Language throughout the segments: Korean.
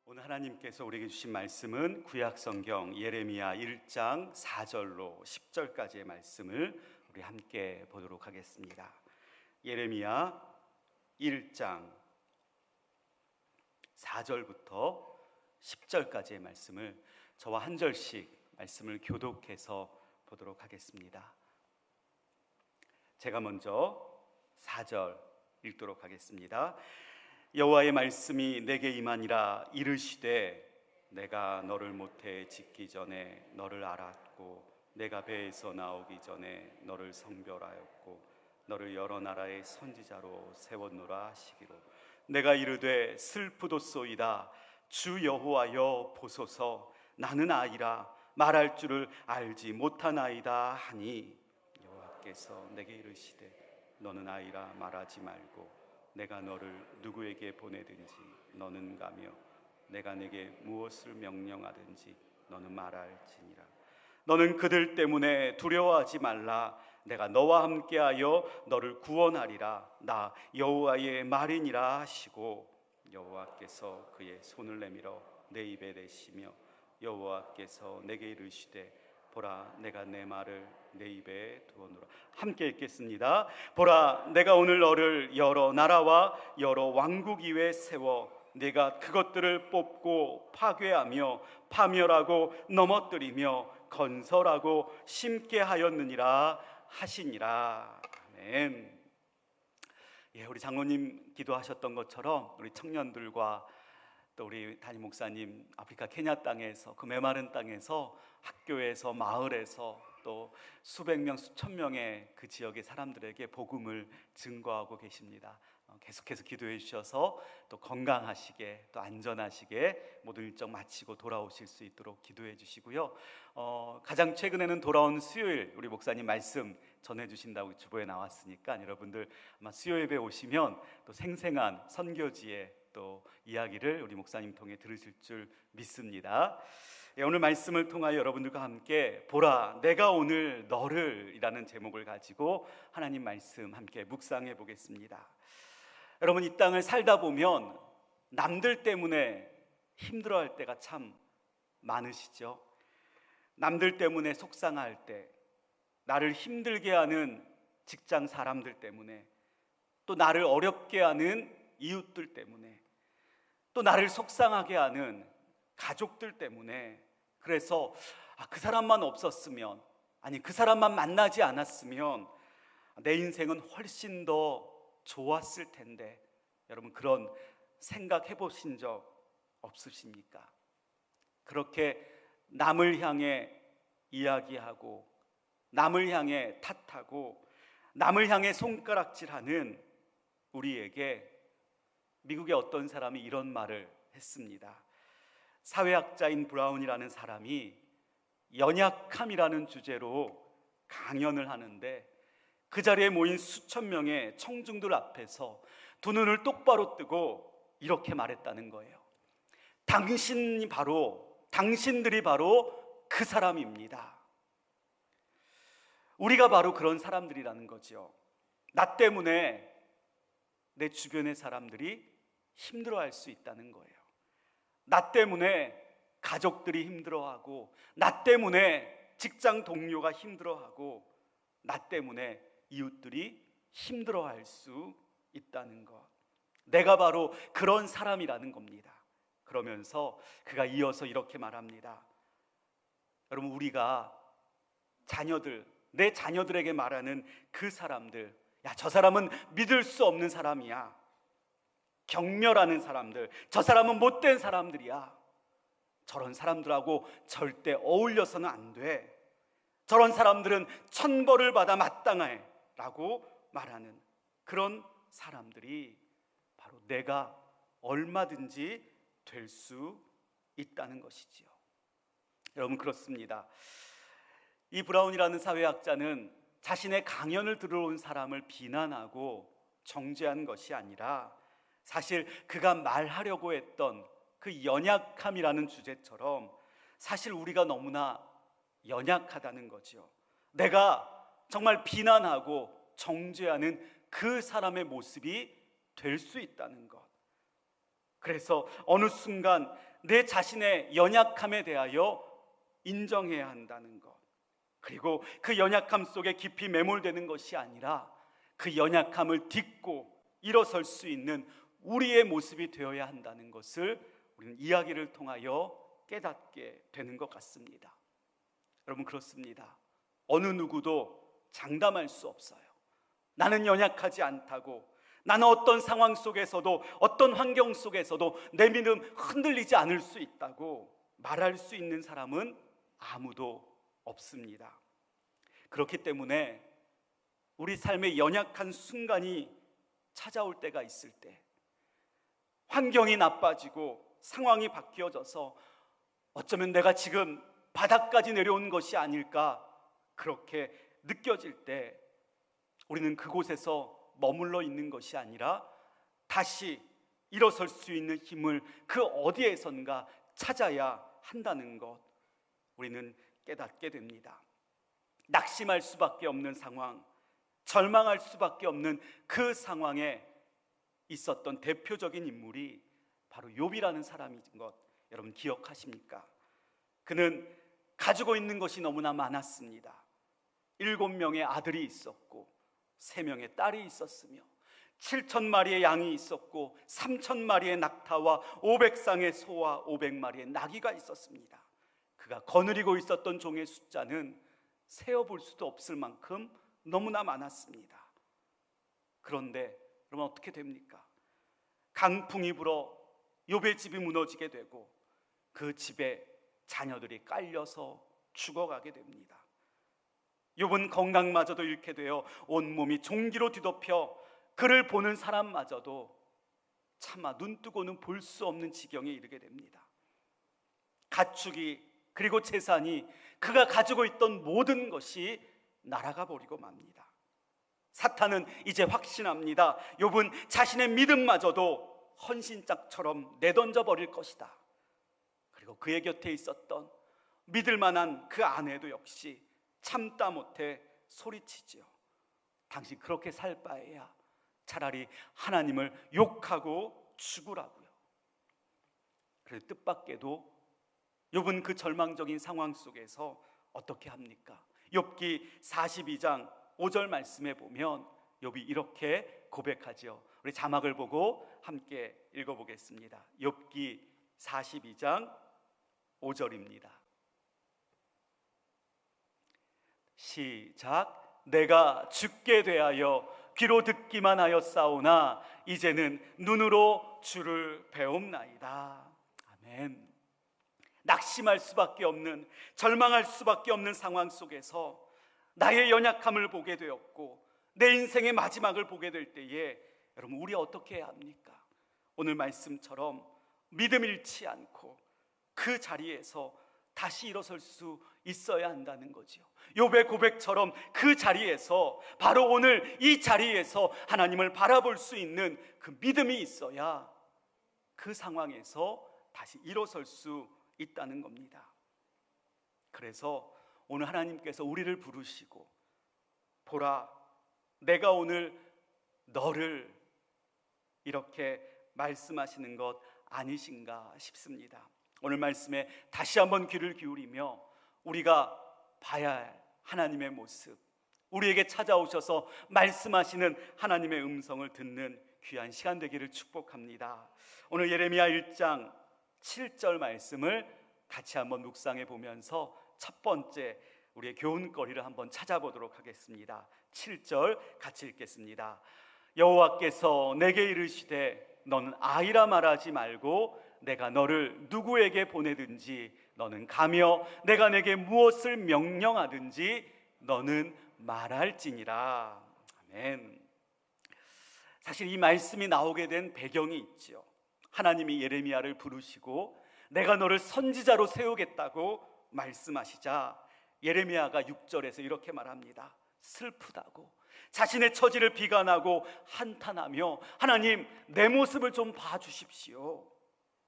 오늘 하나님께서 우리에게 주신 말씀은 구약성경 예레미야 1장 4절로 10절까지의 말씀을 우리 함께 보도록 하겠습니다. 예레미야 1장 4절부터 10절까지의 말씀을 저와 한 절씩 말씀을 교독해서 보도록 하겠습니다. 제가 먼저 4절 읽도록 하겠습니다. 여호와의 말씀이 내게 임하니라. 이르시되 내가 너를 모태에 짓기 전에 너를 알았고 내가 배에서 나오기 전에 너를 성별하였고 너를 여러 나라의 선지자로 세웠노라 하시기로 내가 이르되 슬프도소이다. 주 여호와여 보소서. 나는 아이라 말할 줄을 알지 못하나이다 하니 여호와께서 내게 이르시되 너는 아이라 말하지 말고 내가 너를 누구에게 보내든지 너는 가며 내가 내게 무엇을 명령하든지 너는 말할지니라. 너는 그들 때문에 두려워하지 말라. 내가 너와 함께하여 너를 구원하리라. 나 여호와의 말이니라 하시고 여호와께서 그의 손을 내밀어 내 입에 대시며 여호와께서 내게 이르시되 보라 내가 내 말을 내 입에 두어놓으라. 함께 읽겠습니다. 보라 내가 오늘 너를 여러 나라와 여러 왕국 위에 세워 내가 그것들을 뽑고 파괴하며 파멸하고 넘어뜨리며 건설하고 심게 하였느니라 하시니라. 아멘. 예, 우리 장로님 기도하셨던 것처럼 우리 청년들과 또 우리 담임 목사님 아프리카 케냐 땅에서 그 메마른 땅에서 학교에서 마을에서 또 수백 명 수천 명의 그 지역의 사람들에게 복음을 증거하고 계십니다. 계속해서 기도해 주셔서 또 건강하시게 또 안전하시게 모든 일정 마치고 돌아오실 수 있도록 기도해 주시고요. 가장 최근에는 돌아온 수요일 우리 목사님 말씀 전해 주신다고 주보에 나왔으니까 여러분들 아마 수요 예배 오시면 또 생생한 선교지의 또 이야기를 우리 목사님 통해 들으실 줄 믿습니다. 오늘 말씀을 통하여 여러분들과 함께 보라 내가 오늘 너를 이라는 제목을 가지고 하나님 말씀 함께 묵상해 보겠습니다. 여러분 이 땅을 살다 보면 남들 때문에 힘들어할 때가 참 많으시죠. 남들 때문에 속상할 때, 나를 힘들게 하는 직장 사람들 때문에, 또 나를 어렵게 하는 이웃들 때문에, 또 나를 속상하게 하는 가족들 때문에, 그래서 그 사람만 없었으면, 아니 그 사람만 만나지 않았으면 내 인생은 훨씬 더 좋았을 텐데, 여러분 그런 생각해 보신 적 없으십니까? 그렇게 남을 향해 이야기하고 남을 향해 탓하고 남을 향해 손가락질하는 우리에게 미국의 어떤 사람이 이런 말을 했습니다. 사회학자인 브라운이라는 사람이 연약함이라는 주제로 강연을 하는데 그 자리에 모인 수천 명의 청중들 앞에서 두 눈을 똑바로 뜨고 이렇게 말했다는 거예요. 당신들이 바로 그 사람입니다. 우리가 바로 그런 사람들이라는 거죠. 나 때문에 내 주변의 사람들이 힘들어할 수 있다는 거예요. 나 때문에 가족들이 힘들어하고, 나 때문에 직장 동료가 힘들어하고, 나 때문에 이웃들이 힘들어할 수 있다는 것. 내가 바로 그런 사람이라는 겁니다. 그러면서 그가 이어서 이렇게 말합니다. 여러분 우리가 내 자녀들에게 말하는 그 사람들, 야, 저 사람은 믿을 수 없는 사람이야, 경멸하는 사람들, 저 사람은 못된 사람들이야, 저런 사람들하고 절대 어울려서는 안 돼, 저런 사람들은 천벌을 받아 마땅해 라고 말하는 그런 사람들이 바로 내가 얼마든지 될 수 있다는 것이지요. 여러분 그렇습니다. 이 브라운이라는 사회학자는 자신의 강연을 들어온 사람을 비난하고 정죄한 것이 아니라 사실 그가 말하려고 했던 그 연약함이라는 주제처럼 사실 우리가 너무나 연약하다는 거죠. 내가 정말 비난하고 정죄하는 그 사람의 모습이 될 수 있다는 것. 그래서 어느 순간 내 자신의 연약함에 대하여 인정해야 한다는 것, 그리고 그 연약함 속에 깊이 매몰되는 것이 아니라 그 연약함을 딛고 일어설 수 있는 우리의 모습이 되어야 한다는 것을 우리는 이야기를 통하여 깨닫게 되는 것 같습니다. 여러분, 그렇습니다. 어느 누구도 장담할 수 없어요. 나는 연약하지 않다고, 나는 어떤 상황 속에서도, 어떤 환경 속에서도 내 믿음 흔들리지 않을 수 있다고 말할 수 있는 사람은 아무도 없습니다. 그렇기 때문에 우리 삶의 연약한 순간이 찾아올 때가 있을 때, 환경이 나빠지고 상황이 바뀌어져서 어쩌면 내가 지금 바닥까지 내려온 것이 아닐까, 그렇게 느껴질 때 우리는 그곳에서 머물러 있는 것이 아니라 다시 일어설 수 있는 힘을 그 어디에선가 찾아야 한다는 것, 우리는 깨닫게 됩니다. 낙심할 수밖에 없는 상황, 절망할 수밖에 없는 그 상황에 있었던 대표적인 인물이 바로 욥이라는 사람인 것, 여러분 기억하십니까? 그는 가지고 있는 것이 너무나 많았습니다. 7명의 아들이 있었고 3명의 딸이 있었으며 7,000마리의 양이 있었고 3,000마리의 낙타와 500쌍의 소와 500마리의 나귀가 있었습니다. 그가 거느리고 있었던 종의 숫자는 세어볼 수도 없을 만큼 너무나 많았습니다. 그런데 여러분, 어떻게 됩니까? 강풍이 불어 욥의 집이 무너지게 되고 그 집에 자녀들이 깔려서 죽어가게 됩니다. 욥은 건강마저도 잃게 되어 온몸이 종기로 뒤덮여 그를 보는 사람마저도 차마 눈뜨고는 볼 수 없는 지경에 이르게 됩니다. 가축이, 그리고 재산이, 그가 가지고 있던 모든 것이 날아가 버리고 맙니다. 사탄은 이제 확신합니다. 욥은 자신의 믿음마저도 헌신짝처럼 내던져 버릴 것이다. 그리고 그의 곁에 있었던 믿을 만한 그 아내도 역시 참다 못해 소리치지요. 당신 그렇게 살 바에야 차라리 하나님을 욕하고 죽으라고요. 그래서 뜻밖에도 욥은 그 절망적인 상황 속에서 어떻게 합니까? 욥기 42장 5절 말씀에 보면 욥이 이렇게 고백하죠. 우리 자막을 보고 함께 읽어보겠습니다. 욥기 42장 5절입니다. 시작. 내가 죽게 되하여 귀로 듣기만 하였사오나 이제는 눈으로 주를 배움나이다. 아멘. 낙심할 수밖에 없는, 절망할 수밖에 없는 상황 속에서 나의 연약함을 보게 되었고 내 인생의 마지막을 보게 될 때에 여러분, 우리 어떻게 해야 합니까? 오늘 말씀처럼 믿음 잃지 않고 그 자리에서 다시 일어설 수 있어야 한다는 거죠. 욥의 고백처럼 그 자리에서, 바로 오늘 이 자리에서 하나님을 바라볼 수 있는 그 믿음이 있어야 그 상황에서 다시 일어설 수 있다는 겁니다. 그래서 오늘 하나님께서 우리를 부르시고, 보라, 내가 오늘 너를, 이렇게 말씀하시는 것 아니신가 싶습니다. 오늘 말씀에 다시 한번 귀를 기울이며 우리가 봐야 할 하나님의 모습, 우리에게 찾아오셔서 말씀하시는 하나님의 음성을 듣는 귀한 시간 되기를 축복합니다. 오늘 예레미야 1장 7절 말씀을 같이 한번 묵상해 보면서 첫 번째 우리의 교훈거리를 한번 찾아보도록 하겠습니다. 7절 같이 읽겠습니다. 여호와께서 내게 이르시되 너는 아이라 말하지 말고 내가 너를 누구에게 보내든지 너는 가며 내가 내게 무엇을 명령하든지 너는 말할지니라. 아멘. 사실 이 말씀이 나오게 된 배경이 있죠. 하나님이 예레미야를 부르시고 내가 너를 선지자로 세우겠다고 말씀하시자 예레미야가 6절에서 이렇게 말합니다. 슬프다고, 자신의 처지를 비관하고 한탄하며 하나님, 내 모습을 좀 봐주십시오.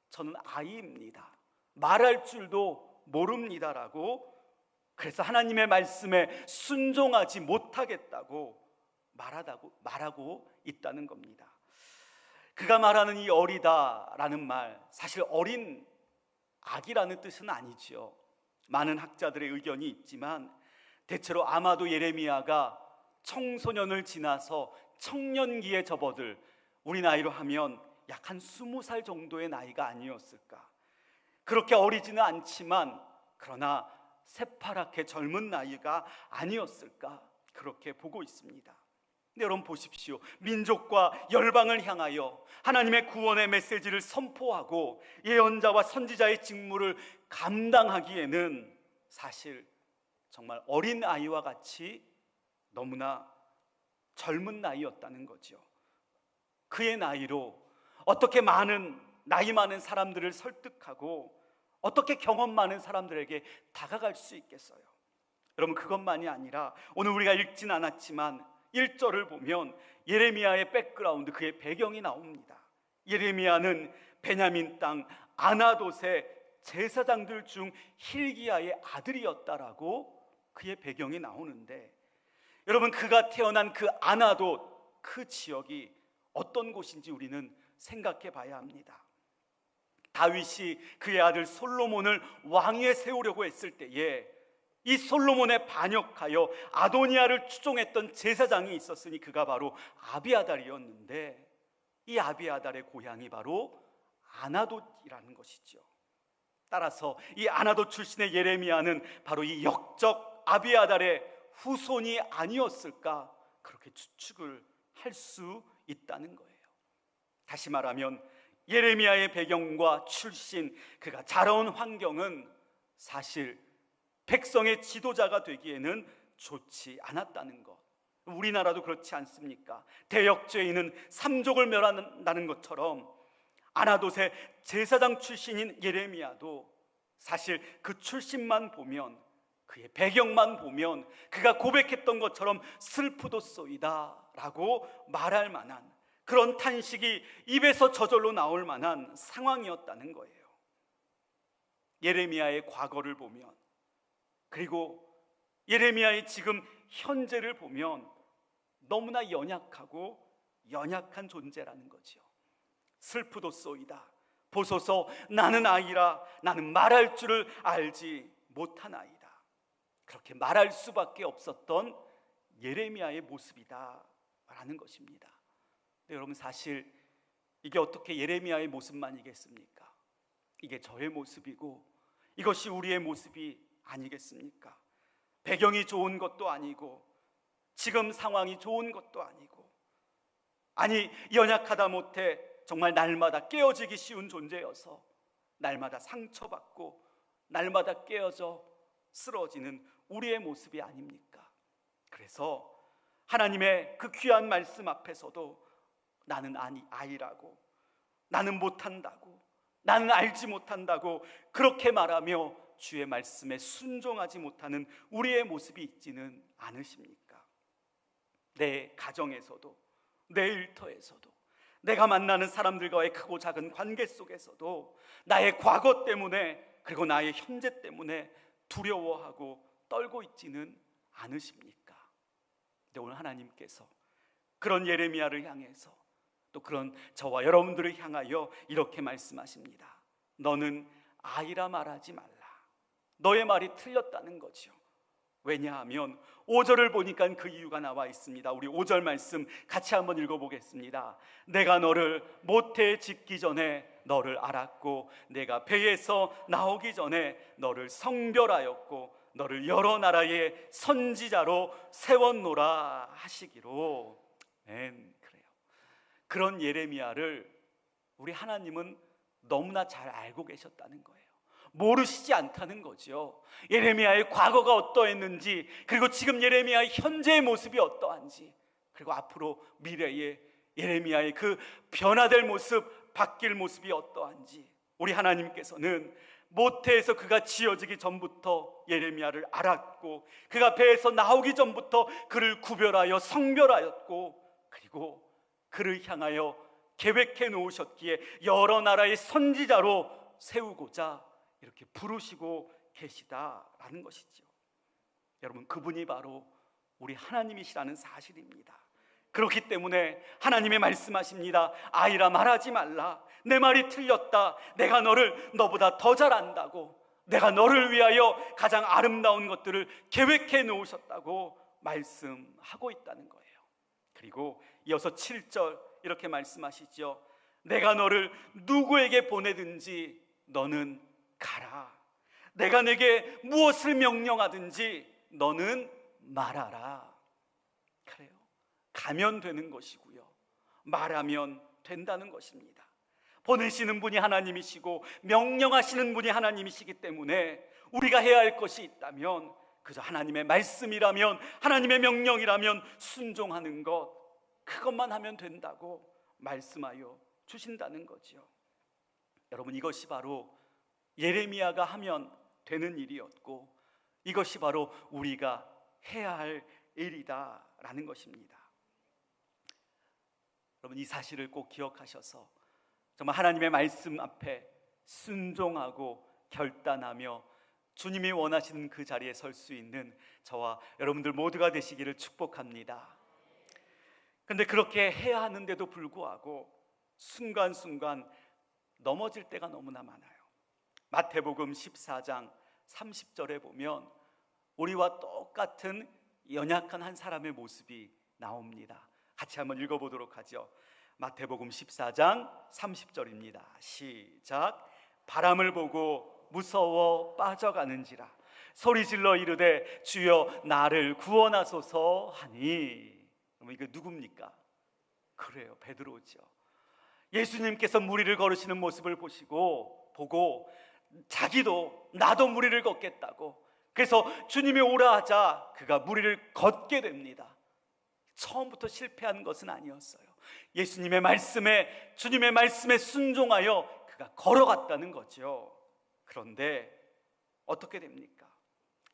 저는 아이입니다. 말할 줄도 모릅니다라고 그래서 하나님의 말씀에 순종하지 못하겠다고 말하고 있다는 겁니다. 그가 말하는 이 어리다라는 말, 사실 어린 아기라는 뜻은 아니지요. 많은 학자들의 의견이 있지만 대체로 아마도 예레미야가 청소년을 지나서 청년기에 접어들, 우리 나이로 하면 약 한 20살 정도의 나이가 아니었을까. 그렇게 어리지는 않지만 그러나 새파랗게 젊은 나이가 아니었을까, 그렇게 보고 있습니다. 근데 여러분 보십시오. 민족과 열방을 향하여 하나님의 구원의 메시지를 선포하고 예언자와 선지자의 직무를 감당하기에는 사실 정말 어린 아이와 같이 너무나 젊은 나이였다는 거죠. 그의 나이로 어떻게 나이 많은 사람들을 설득하고 어떻게 경험 많은 사람들에게 다가갈 수 있겠어요? 여러분, 그것만이 아니라 오늘 우리가 읽진 않았지만 1절을 보면 예레미야의 백그라운드, 그의 배경이 나옵니다. 예레미야는 베냐민 땅 아나돗의 제사장들 중 힐기야의 아들이었다라고 그의 배경이 나오는데, 여러분, 그가 태어난 그 아나돗, 그 지역이 어떤 곳인지 우리는 생각해 봐야 합니다. 다윗이 그의 아들 솔로몬을 왕위에 세우려고 했을 때에 이 솔로몬에 반역하여 아도니아를 추종했던 제사장이 있었으니 그가 바로 아비아달이었는데, 이 아비아달의 고향이 바로 아나돗이라는 것이죠. 따라서 이 아나돗 출신의 예레미야는 바로 이 역적 아비아달의 후손이 아니었을까, 그렇게 추측을 할 수 있다는 거예요. 다시 말하면 예레미야의 배경과 출신, 그가 자라온 환경은 사실 백성의 지도자가 되기에는 좋지 않았다는 것. 우리나라도 그렇지 않습니까? 대역죄인은 삼족을 멸한다는 것처럼 아나돗의 제사장 출신인 예레미야도 사실 그 출신만 보면, 그의 배경만 보면 그가 고백했던 것처럼 슬프도소이다 라고 말할 만한 그런 탄식이 입에서 저절로 나올 만한 상황이었다는 거예요. 예레미야의 과거를 보면, 그리고 예레미야의 지금 현재를 보면 너무나 연약한 존재라는 거죠. 슬프도소이다. 보소서, 나는 아이라, 나는 말할 줄을 알지 못한 아이다. 그렇게 말할 수밖에 없었던 예레미야의 모습이다 라는 것입니다. 근데 여러분, 사실 이게 어떻게 예레미야의 모습만이겠습니까? 이게 저의 모습이고 이것이 우리의 모습이 아니겠습니까? 배경이 좋은 것도 아니고 지금 상황이 좋은 것도 아니고, 아니 연약하다 못해 정말 날마다 깨어지기 쉬운 존재여서 날마다 상처받고 날마다 깨어져 쓰러지는 우리의 모습이 아닙니까? 그래서 하나님의 그 귀한 말씀 앞에서도 나는 아이라고, 나는 못한다고, 나는 알지 못한다고 그렇게 말하며 주의 말씀에 순종하지 못하는 우리의 모습이 있지는 않으십니까? 내 가정에서도, 내 일터에서도, 내가 만나는 사람들과의 크고 작은 관계 속에서도 나의 과거 때문에, 그리고 나의 현재 때문에 두려워하고 떨고 있지는 않으십니까? 근데 오늘 하나님께서 그런 예레미야를 향해서, 또 그런 저와 여러분들을 향하여 이렇게 말씀하십니다. 너는 아이라 말하지 말라. 너의 말이 틀렸다는 거죠. 왜냐하면 5절을 보니까 그 이유가 나와 있습니다. 우리 5절 말씀 같이 한번 읽어보겠습니다. 내가 너를 모태에 짓기 전에 너를 알았고, 내가 배에서 나오기 전에 너를 성별하였고, 너를 여러 나라의 선지자로 세웠노라 하시기로. 그래요. 그런 예레미야를 우리 하나님은 너무나 잘 알고 계셨다는 거예요. 모르시지 않다는 거죠. 예레미야의 과거가 어떠했는지, 그리고 지금 예레미야의 현재의 모습이 어떠한지, 그리고 앞으로 미래의 예레미야의 그 변화될 모습, 바뀔 모습이 어떠한지, 우리 하나님께서는 모태에서 그가 지어지기 전부터 예레미야를 알았고, 그가 배에서 나오기 전부터 그를 구별하여 성별하였고, 그리고 그를 향하여 계획해 놓으셨기에 여러 나라의 선지자로 세우고자 이렇게 부르시고 계시다라는 것이죠. 여러분, 그분이 바로 우리 하나님이시라는 사실입니다. 그렇기 때문에 하나님의 말씀하십니다. 아이라 말하지 말라. 내 말이 틀렸다. 내가 너를 너보다 더 잘 안다고, 내가 너를 위하여 가장 아름다운 것들을 계획해 놓으셨다고 말씀하고 있다는 거예요. 그리고 이어서 7절 이렇게 말씀하시죠. 내가 너를 누구에게 보내든지 너는 가라. 내가 내게 무엇을 명령하든지 너는 말하라. 그래요. 가면 되는 것이고요, 말하면 된다는 것입니다. 보내시는 분이 하나님이시고 명령하시는 분이 하나님이시기 때문에 우리가 해야 할 것이 있다면 그저 하나님의 말씀이라면, 하나님의 명령이라면 순종하는 것, 그것만 하면 된다고 말씀하여 주신다는 거죠. 여러분, 이것이 바로 예레미야가 하면 되는 일이었고, 이것이 바로 우리가 해야 할 일이다라는 것입니다. 여러분, 이 사실을 꼭 기억하셔서 정말 하나님의 말씀 앞에 순종하고 결단하며 주님이 원하시는 그 자리에 설 수 있는 저와 여러분들 모두가 되시기를 축복합니다. 그런데 그렇게 해야 하는데도 불구하고 순간순간 넘어질 때가 너무나 많아요. 마태복음 14장 30절에 보면 우리와 똑같은 연약한 한 사람의 모습이 나옵니다. 같이 한번 읽어보도록 하죠. 마태복음 14장 30절입니다. 시작. 바람을 보고 무서워 빠져가는지라 소리질러 이르되 주여 나를 구원하소서 하니. 그럼 이거 누굽니까? 그래요, 베드로죠. 예수님께서 무리를 걸으시는 모습을 보고 자기도 나도 무리를 걷겠다고, 그래서 주님이 오라 하자 그가 무리를 걷게 됩니다. 처음부터 실패한 것은 아니었어요. 예수님의 말씀에, 주님의 말씀에 순종하여 그가 걸어갔다는 거죠. 그런데 어떻게 됩니까?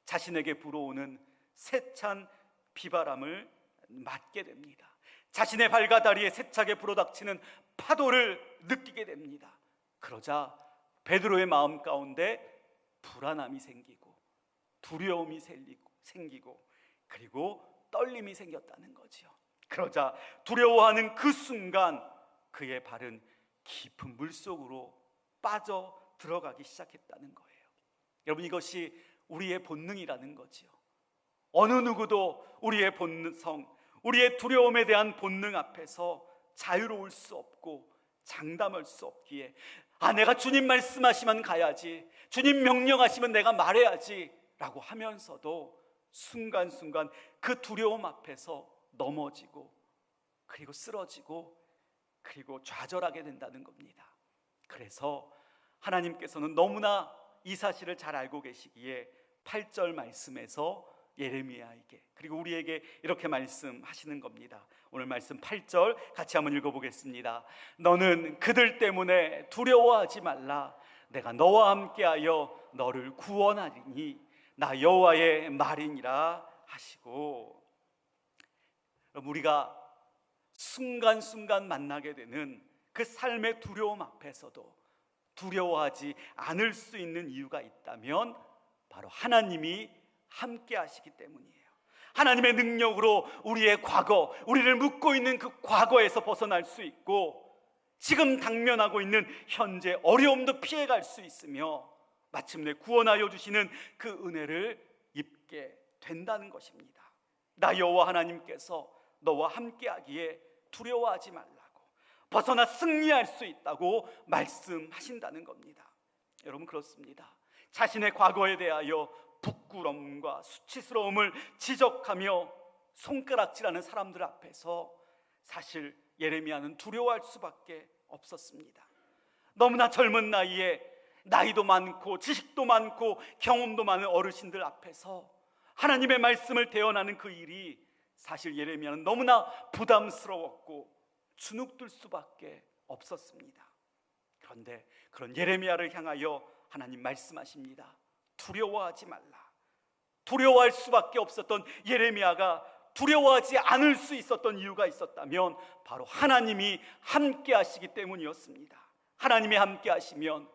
자신에게 불어오는 세찬 비바람을 맞게 됩니다. 자신의 발과 다리에 세차게 불어닥치는 파도를 느끼게 됩니다. 그러자 베드로의 마음 가운데 불안함이 생기고 두려움이 생기고 그리고 떨림이 생겼다는 거죠. 그러자 두려워하는 그 순간 그의 발은 깊은 물속으로 빠져 들어가기 시작했다는 거예요. 여러분, 이것이 우리의 본능이라는 거죠. 어느 누구도 우리의 본성, 우리의 두려움에 대한 본능 앞에서 자유로울 수 없고 장담할 수 없기에 내가 주님 말씀하시면 가야지, 주님 명령하시면 내가 말해야지 라고 하면서도 순간순간 그 두려움 앞에서 넘어지고 그리고 쓰러지고 그리고 좌절하게 된다는 겁니다. 그래서 하나님께서는 너무나 이 사실을 잘 알고 계시기에 8절 말씀에서 예레미야에게 그리고 우리에게 이렇게 말씀하시는 겁니다. 오늘 말씀 8절 같이 한번 읽어보겠습니다. 너는 그들 때문에 두려워하지 말라. 내가 너와 함께하여 너를 구원하리니 나 여호와의 말이니라 하시고, 우리가 순간순간 만나게 되는 그 삶의 두려움 앞에서도 두려워하지 않을 수 있는 이유가 있다면 바로 하나님이 함께 하시기 때문이에요. 하나님의 능력으로 우리의 과거, 우리를 묶고 있는 그 과거에서 벗어날 수 있고 지금 당면하고 있는 현재 어려움도 피해갈 수 있으며 마침내 구원하여 주시는 그 은혜를 입게 된다는 것입니다. 나 여호와 하나님께서 너와 함께하기에 두려워하지 말라고, 벗어나 승리할 수 있다고 말씀하신다는 겁니다. 여러분, 그렇습니다. 자신의 과거에 대하여 부끄러움과 수치스러움을 지적하며 손가락질하는 사람들 앞에서 사실 예레미야는 두려워할 수밖에 없었습니다. 너무나 젊은 나이에 나이도 많고 지식도 많고 경험도 많은 어르신들 앞에서 하나님의 말씀을 대언하는 그 일이 사실 예레미야는 너무나 부담스러웠고 주눅들 수밖에 없었습니다. 그런데 그런 예레미야를 향하여 하나님 말씀하십니다. 두려워하지 말라. 두려워할 수밖에 없었던 예레미야가 두려워하지 않을 수 있었던 이유가 있었다면 바로 하나님이 함께 하시기 때문이었습니다. 하나님이 함께 하시면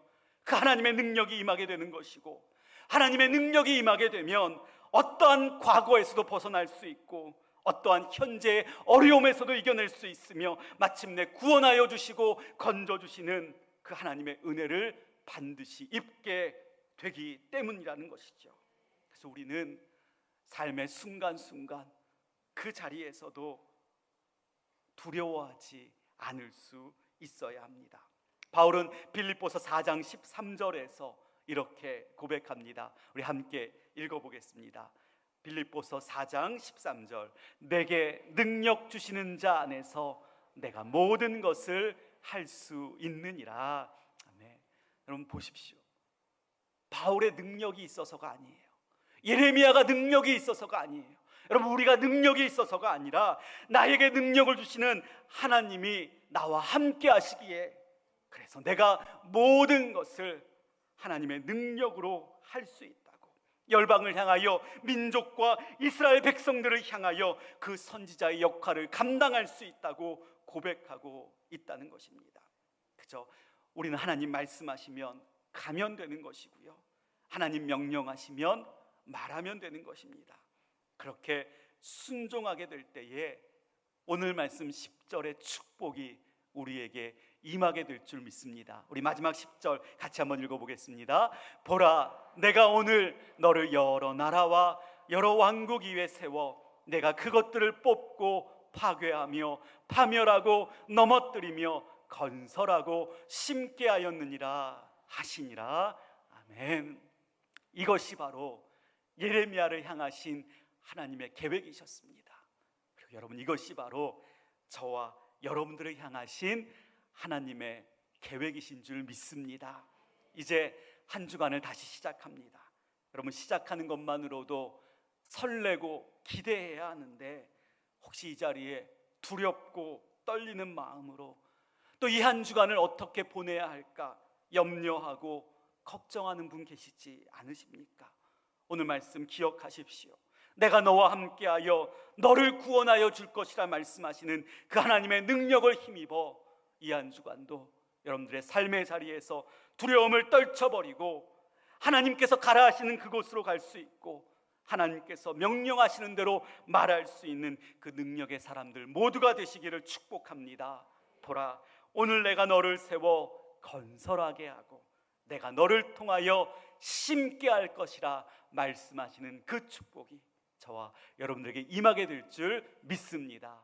그 하나님의 능력이 임하게 되는 것이고, 하나님의 능력이 임하게 되면 어떠한 과거에서도 벗어날 수 있고 어떠한 현재의 어려움에서도 이겨낼 수 있으며 마침내 구원하여 주시고 건져 주시는 그 하나님의 은혜를 반드시 입게 되기 때문이라는 것이죠. 그래서 우리는 삶의 순간순간 그 자리에서도 두려워하지 않을 수 있어야 합니다. 바울은 빌립보서 4장 13절에서 이렇게 고백합니다. 우리 함께 읽어보겠습니다. 빌립보서 4장 13절, 내게 능력 주시는 자 안에서 내가 모든 것을 할 수 있느니라. 아멘. 여러분 보십시오. 바울의 능력이 있어서가 아니에요. 예레미야가 능력이 있어서가 아니에요. 여러분 우리가 능력이 있어서가 아니라 나에게 능력을 주시는 하나님이 나와 함께 하시기에, 그래서 내가 모든 것을 하나님의 능력으로 할 수 있다고, 열방을 향하여 민족과 이스라엘 백성들을 향하여 그 선지자의 역할을 감당할 수 있다고 고백하고 있다는 것입니다. 그죠? 우리는 하나님 말씀하시면 가면 되는 것이고요, 하나님 명령하시면 말하면 되는 것입니다. 그렇게 순종하게 될 때에 오늘 말씀 10절의 축복이 우리에게 임하게 될 줄 믿습니다. 우리 마지막 10절 같이 한번 읽어보겠습니다. 보라, 내가 오늘 너를 여러 나라와 여러 왕국 위에 세워 내가 그것들을 뽑고 파괴하며 파멸하고 넘어뜨리며 건설하고 심게 하였느니라 하시니라. 아멘. 이것이 바로 예레미야를 향하신 하나님의 계획이셨습니다. 그리고 여러분 이것이 바로 저와 여러분들을 향하신 하나님의 계획이신 줄 믿습니다. 이제 한 주간을 다시 시작합니다. 여러분 시작하는 것만으로도 설레고 기대해야 하는데, 혹시 이 자리에 두렵고 떨리는 마음으로 또 이 한 주간을 어떻게 보내야 할까 염려하고 걱정하는 분 계시지 않으십니까? 오늘 말씀 기억하십시오. 내가 너와 함께하여 너를 구원하여 줄 것이라 말씀하시는 그 하나님의 능력을 힘입어 이 한 주간도 여러분들의 삶의 자리에서 두려움을 떨쳐버리고 하나님께서 가라 하시는 그곳으로 갈 수 있고 하나님께서 명령하시는 대로 말할 수 있는 그 능력의 사람들 모두가 되시기를 축복합니다. 보라, 오늘 내가 너를 세워 건설하게 하고 내가 너를 통하여 심게 할 것이라 말씀하시는 그 축복이 저와 여러분들에게 임하게 될 줄 믿습니다.